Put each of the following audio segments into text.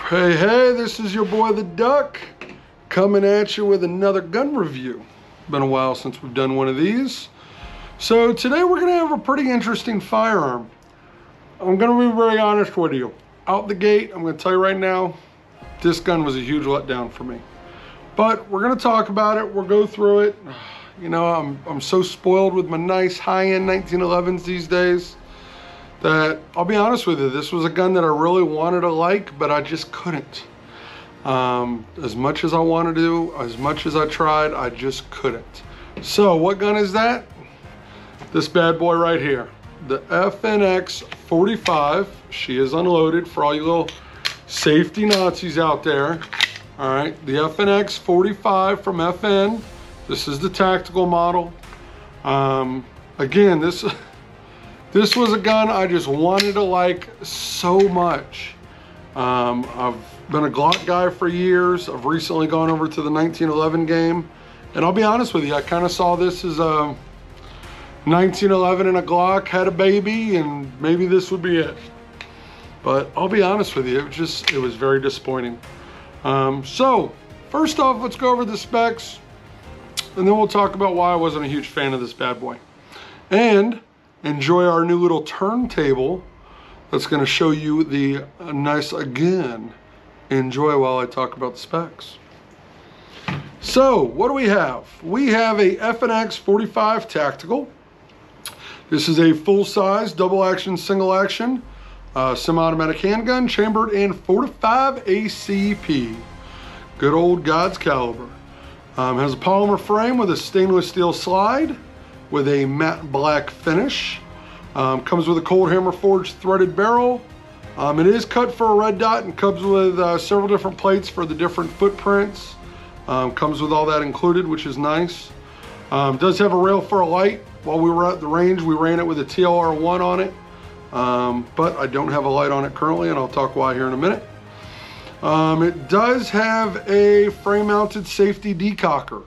Hey, this is your boy the Duck coming at you with another gun review. Been a while since we've done one of these. So today we're gonna have a pretty interesting firearm. I'm gonna be very honest with you. Out the gate, I'm gonna tell you right now, this gun was a huge letdown for me. But we're gonna talk about it, we'll go through it. You know, I'm so spoiled with my nice high-end 1911s these days that I'll be honest with you, this was a gun that I really wanted to like, but I just couldn't. As much as I wanted to, as much as I tried, I just couldn't. So what gun is that? This bad boy right here, the FNX 45. She is unloaded for all you little safety Nazis out there. All right, the FNX 45 from FN. This is the tactical model. Again, this was a gun I just wanted to like so much. I've been a Glock guy for years. I've recently gone over to the 1911 game. And I'll be honest with you, I kind of saw this as a 1911 and a Glock had a baby and maybe this would be it. But I'll be honest with you, it was very disappointing. So first off, let's go over the specs and then we'll talk about why I wasn't a huge fan of this bad boy. And enjoy our new little turntable that's going to show you the nice gun. Enjoy while I talk about the specs. So what do we have? We have a FNX 45 tactical. This is a full-size double action single action semi-automatic handgun, chambered in 45 ACP. Good old God's caliber. Has a polymer frame with a stainless steel slide with a matte black finish. Comes with a cold hammer forged threaded barrel. It is cut for a red dot and comes with several different plates for the different footprints. Comes with all that included, which is nice. Does have a rail for a light. While we were at the range, we ran it with a TLR1 on it. But I don't have a light on it currently, and I'll talk why here in a minute. It does have a frame mounted safety decocker,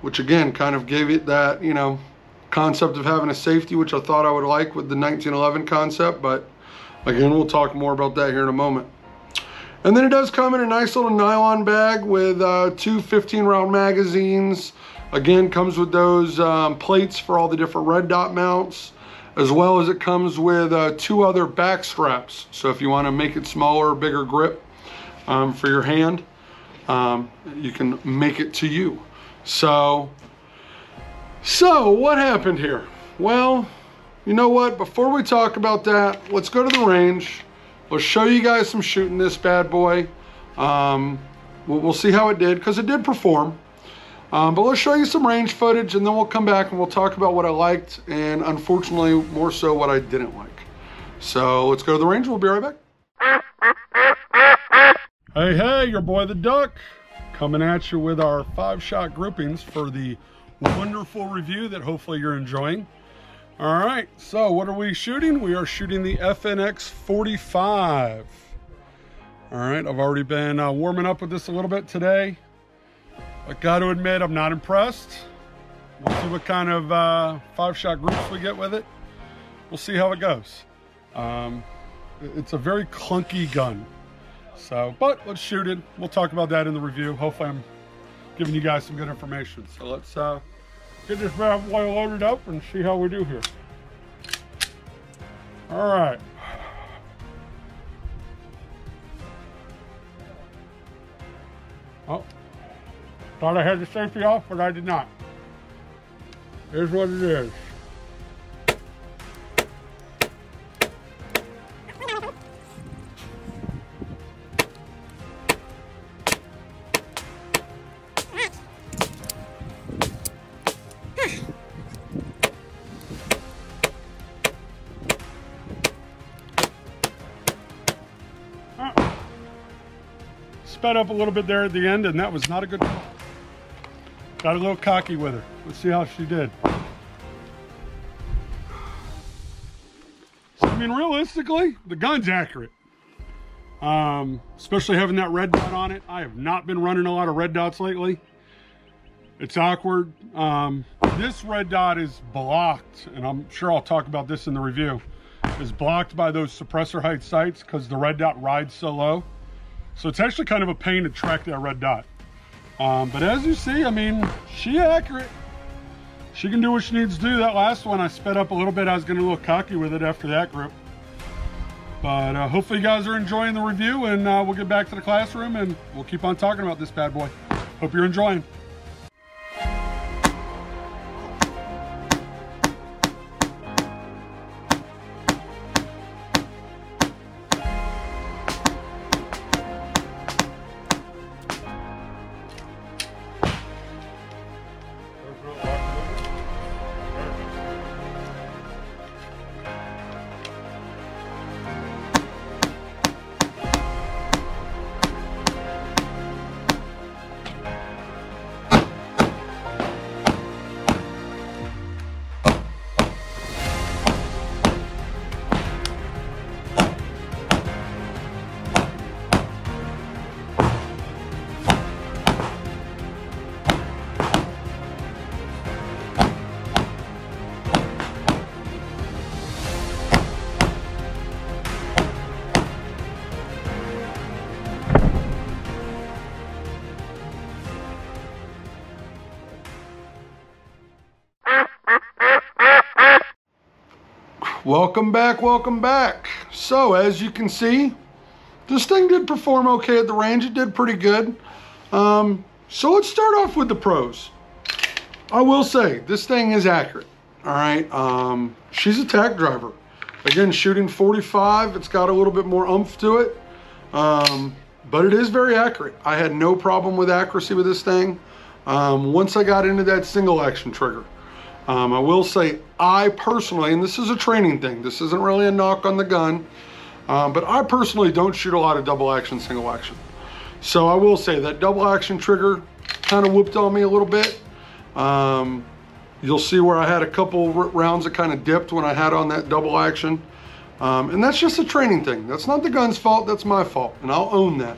which again kind of gave it that, you know, concept of having a safety, which I thought I would like with the 1911 concept, but again, we'll talk more about that here in a moment. And then it does come in a nice little nylon bag with two 15-round magazines. Again, comes with those plates for all the different red dot mounts, as well as it comes with two other back straps. So if you want to make it smaller or bigger grip for your hand, you can make it to you. So what happened here? Well, you know what? Before we talk about that, let's go to the range. Let's show you guys some shooting this bad boy. We'll see how it did, because it did perform. But let's show you some range footage, and then we'll come back and we'll talk about what I liked, and unfortunately, more so what I didn't like. So let's go to the range. We'll be right back. Hey, your boy the Duck, coming at you with our 5-shot groupings for the wonderful review that hopefully you're enjoying. All right, so what are we shooting? We are shooting the FNX 45. All right, I've already been warming up with this a little bit today. I got to admit, I'm not impressed. We'll see what kind of 5-shot groups we get with it. We'll see how it goes. It's a very clunky gun. So, but let's shoot it. We'll talk about that in the review. Hopefully I'm giving you guys some good information. So let's get this bad boy loaded up and see how we do here. All right. Oh, thought I had the safety off, but I did not. Here's what it is. Sped up a little bit there at the end, and that was not a good call. Got a little cocky with her. Let's see how she did. So, I mean, realistically, the gun's accurate. Especially having that red dot on it. I have not been running a lot of red dots lately. It's awkward. This red dot is blocked, and I'm sure I'll talk about this in the review, is blocked by those suppressor height sights because the red dot rides so low. So it's actually kind of a pain to track that red dot. But as you see, I mean, she accurate. She can do what she needs to do. That last one I sped up a little bit. I was getting a little cocky with it after that grip. But hopefully you guys are enjoying the review, and we'll get back to the classroom and we'll keep on talking about this bad boy. Hope you're enjoying. Welcome back, welcome back. So as you can see, this thing did perform okay at the range. It did pretty good. So let's start off with the pros. I will say this thing is accurate. All right, she's a tack driver. Again, shooting 45, it's got a little bit more oomph to it, but it is very accurate. I had no problem with accuracy with this thing once I got into that single action trigger. I will say I personally, and this is a training thing, this isn't really a knock on the gun, but I personally don't shoot a lot of double action, single action. So I will say that double action trigger kind of whooped on me a little bit. You'll see where I had a couple rounds that kind of dipped when I had on that double action. And that's just a training thing. That's not the gun's fault, that's my fault, and I'll own that.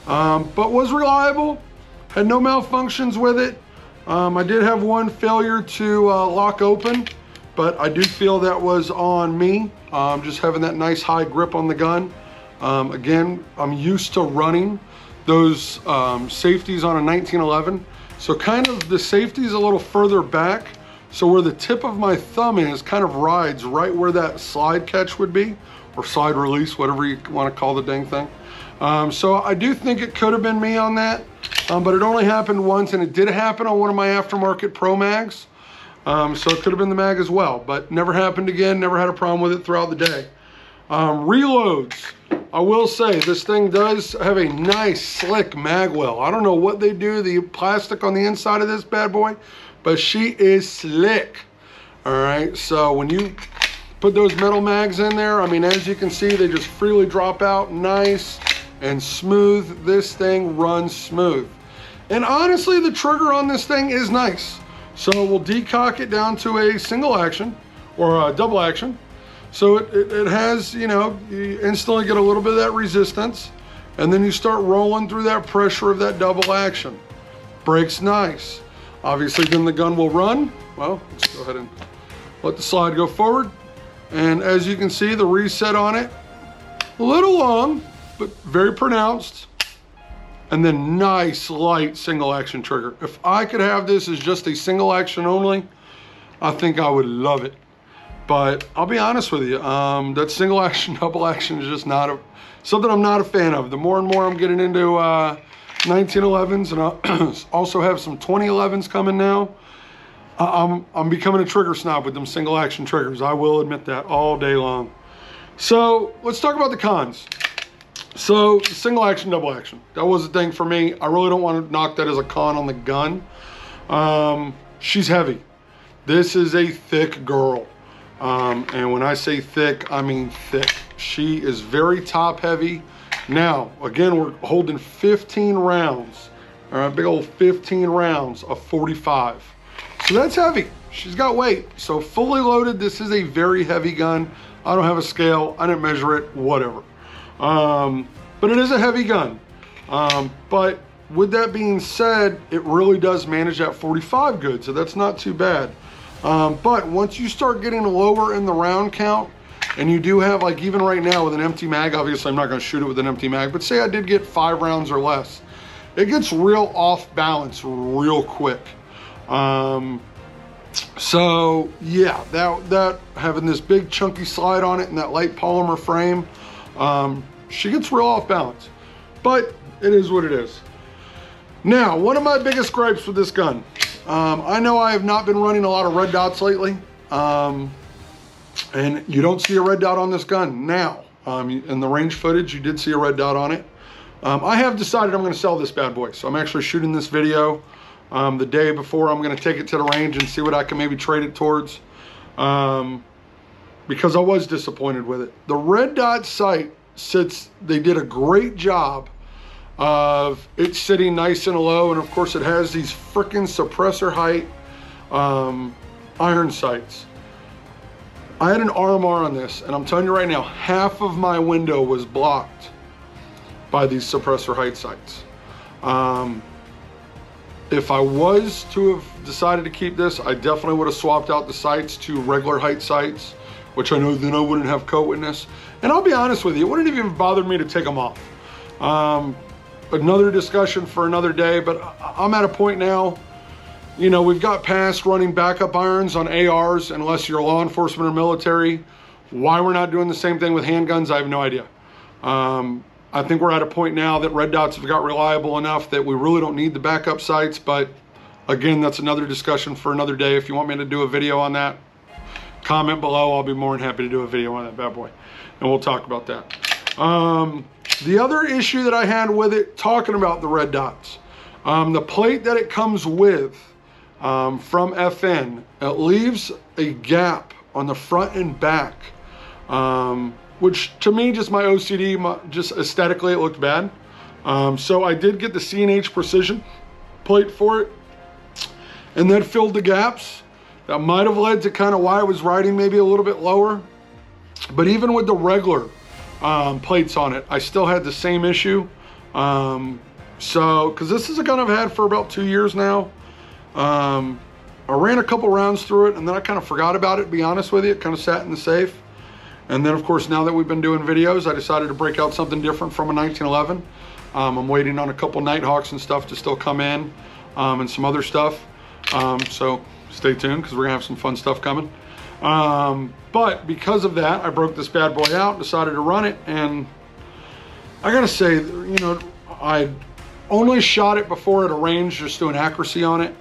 But was reliable, had no malfunctions with it. I did have one failure to lock open, but I do feel that was on me, just having that nice high grip on the gun. Again, I'm used to running those safeties on a 1911, so kind of the safety's a little further back, so where the tip of my thumb is kind of rides right where that slide catch would be, or slide release, whatever you want to call the dang thing. So I do think it could have been me on that. But it only happened once, and it did happen on one of my aftermarket Pro Mags. So it could have been the mag as well, but never happened again, never had a problem with it throughout the day. Reloads, I will say this thing does have a nice slick mag well. I don't know what they do, the plastic on the inside of this bad boy, but she is slick. All right, so when you put those metal mags in there, I mean, as you can see, they just freely drop out nice and smooth. This thing runs smooth. And honestly, the trigger on this thing is nice. So we'll decock it down to a single action or a double action. So it has, you know, you instantly get a little bit of that resistance, and then you start rolling through that pressure of that double action. Brakes nice. Obviously then the gun will run. Well, let's go ahead and let the slide go forward. And as you can see, the reset on it, a little long, but very pronounced. And then nice light single action trigger. If I could have this as just a single action only, I think I would love it. But I'll be honest with you, that single action, double action is just not something I'm not a fan of. The more and more I'm getting into 1911s, and I also have some 2011s coming now, I'm becoming a trigger snob with them single action triggers. I will admit that all day long. So let's talk about the cons. So single action, double action, that was the thing for me. I really don't want to knock that as a con on the gun. She's heavy. This is a thick girl. And when I say thick, I mean thick. She is very top heavy. Now, again, we're holding 15 rounds. All right, big old 15 rounds of 45. So that's heavy. She's got weight. So fully loaded, this is a very heavy gun. I don't have a scale. I didn't measure it, whatever. But it is a heavy gun. But with that being said, it really does manage that 45 good, so that's not too bad. But once you start getting lower in the round count, and you do have, like, even right now with an empty mag, obviously I'm not going to shoot it with an empty mag, but say I did get 5 rounds or less, it gets real off balance real quick. So yeah, that having this big chunky slide on it and that light polymer frame, she gets real off balance, but it is what it is. Now, one of my biggest gripes with this gun, I know I have not been running a lot of red dots lately, and you don't see a red dot on this gun now. In the range footage, you did see a red dot on it. I have decided I'm going to sell this bad boy, so I'm actually shooting this video the day before I'm going to take it to the range and see what I can maybe trade it towards, because I was disappointed with it. The red dot sight sits, they did a great job of it sitting nice and low, and of course it has these freaking suppressor height iron sights. I had an RMR on this, and I'm telling you right now, half of my window was blocked by these suppressor height sights. If I was to have decided to keep this, I definitely would have swapped out the sights to regular height sights, which I know then I wouldn't have coat witness. And I'll be honest with you, it wouldn't have even bothered me to take them off. Another discussion for another day, but I'm at a point now, you know, we've got past running backup irons on ARs, unless you're law enforcement or military. Why we're not doing the same thing with handguns, I have no idea. I think we're at a point now that red dots have got reliable enough that we really don't need the backup sights, but again, that's another discussion for another day. If you want me to do a video on that, comment below. I'll be more than happy to do a video on that bad boy, and we'll talk about that. The other issue that I had with it, talking about the red dots, the plate that it comes with from FN, it leaves a gap on the front and back, which to me, just my OCD, just aesthetically, it looked bad. So I did get the C&H Precision plate for it, and that filled the gaps. That might have led to kind of why I was riding maybe a little bit lower. But even with the regular plates on it, I still had the same issue. Because this is a gun I've had for about 2 years now. I ran a couple rounds through it, and then I kind of forgot about it, to be honest with you. It kind of sat in the safe. And then, of course, now that we've been doing videos, I decided to break out something different from a 1911. I'm waiting on a couple Nighthawks and stuff to still come in, and some other stuff. So stay tuned, because we're gonna have some fun stuff coming. But because of that, I broke this bad boy out, decided to run it, and I gotta say, you know, I only shot it before at a range, just doing accuracy on it.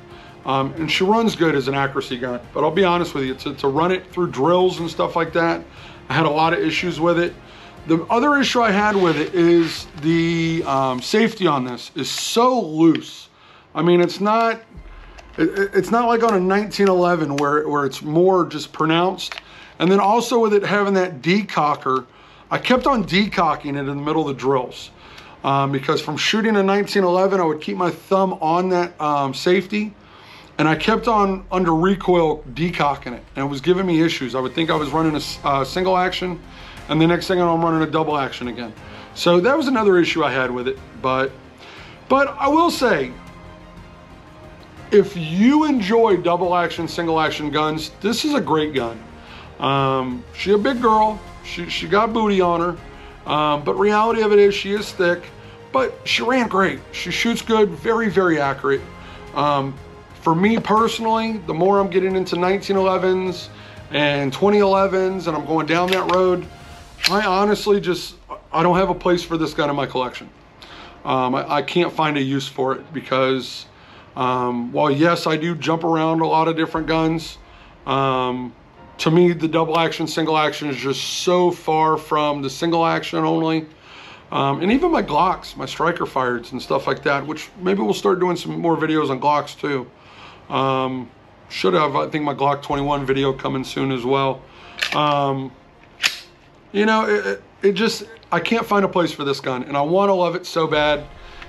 And she runs good as an accuracy gun, but I'll be honest with you, to run it through drills and stuff like that, I had a lot of issues with it. The other issue I had with it is the safety on this is so loose. I mean, it's not like on a 1911 where it's more just pronounced. And then also with it having that decocker, I kept on decocking it in the middle of the drills. Because from shooting a 1911, I would keep my thumb on that safety, and I kept on under recoil decocking it, and it was giving me issues. I would think I was running a single action, and the next thing I know, I'm running a double action again. So that was another issue I had with it. But I will say, if you enjoy double action, single action guns, this is a great gun. She's a big girl. She got booty on her. But reality of it is she is thick, but she ran great. She shoots good, very, very accurate. For me personally, the more I'm getting into 1911s and 2011s and I'm going down that road, I honestly I don't have a place for this gun in my collection. I can't find a use for it because while yes, I do jump around a lot of different guns, to me, the double action, single action is just so far from the single action only. And even my Glocks, my striker fireds and stuff like that, which maybe we'll start doing some more videos on Glocks too. Should have, I think, my Glock 21 video coming soon as well. You know, it just, I can't find a place for this gun, and I want to love it so bad.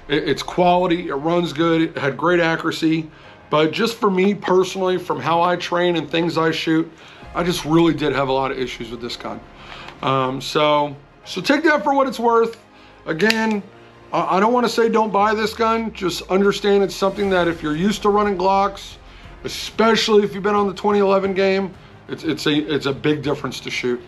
It's quality, it runs good, it had great accuracy, but just for me personally, from how I train and things I shoot, I just really did have a lot of issues with this gun. So take that for what it's worth. Again, I don't want to say don't buy this gun. Just understand it's something that if you're used to running Glocks, especially if you've been on the 2011 game, it's a big difference to shoot.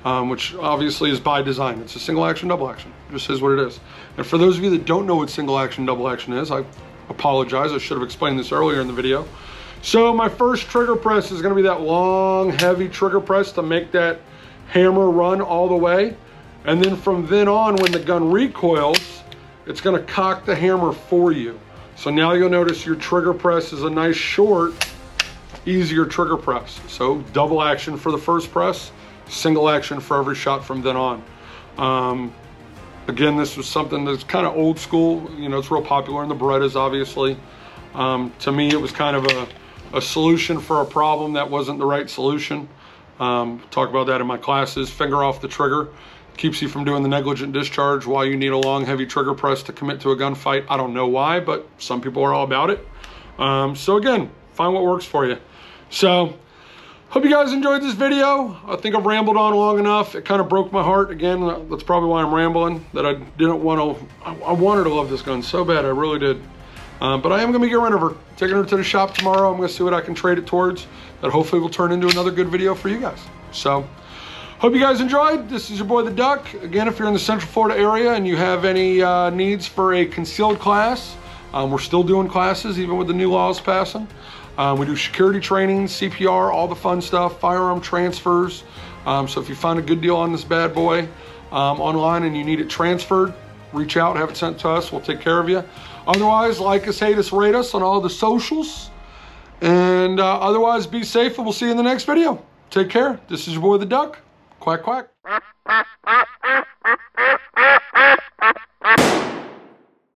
which obviously is by design. It's a single action, double action. It just is what it is. And for those of you that don't know what single action, double action is, I apologize. I should have explained this earlier in the video. So my first trigger press is gonna be that long, heavy trigger press to make that hammer run all the way. And then from then on, when the gun recoils, it's gonna cock the hammer for you. So now you'll notice your trigger press is a nice short, easier trigger press. So double action for the first press, single action for every shot from then on. Again, this was something that's kind of old school. You know, it's real popular in the Berettas, obviously. To me, it was kind of a solution for a problem that wasn't the right solution. Talk about that in my classes. Finger off the trigger. Keeps you from doing the negligent discharge while you need a long, heavy trigger press to commit to a gunfight. I don't know why, but some people are all about it. So again, find what works for you. So, hope you guys enjoyed this video. I think I've rambled on long enough. It kind of broke my heart. Again, that's probably why I'm rambling, that I didn't want to, I wanted to love this gun so bad, I really did. But I am going to be getting rid of her. Taking her to the shop tomorrow. I'm going to see what I can trade it towards. That hopefully will turn into another good video for you guys. So, hope you guys enjoyed. This is your boy, the Duck. Again, if you're in the Central Florida area and you have any needs for a concealed class, we're still doing classes, even with the new laws passing. We do security training, CPR, all the fun stuff, firearm transfers. So if you find a good deal on this bad boy online and you need it transferred, reach out, have it sent to us. We'll take care of you. Otherwise, like us, hate us, rate us on all the socials. And otherwise, be safe, and we'll see you in the next video. Take care. This is your boy, the Duck. Quack, quack.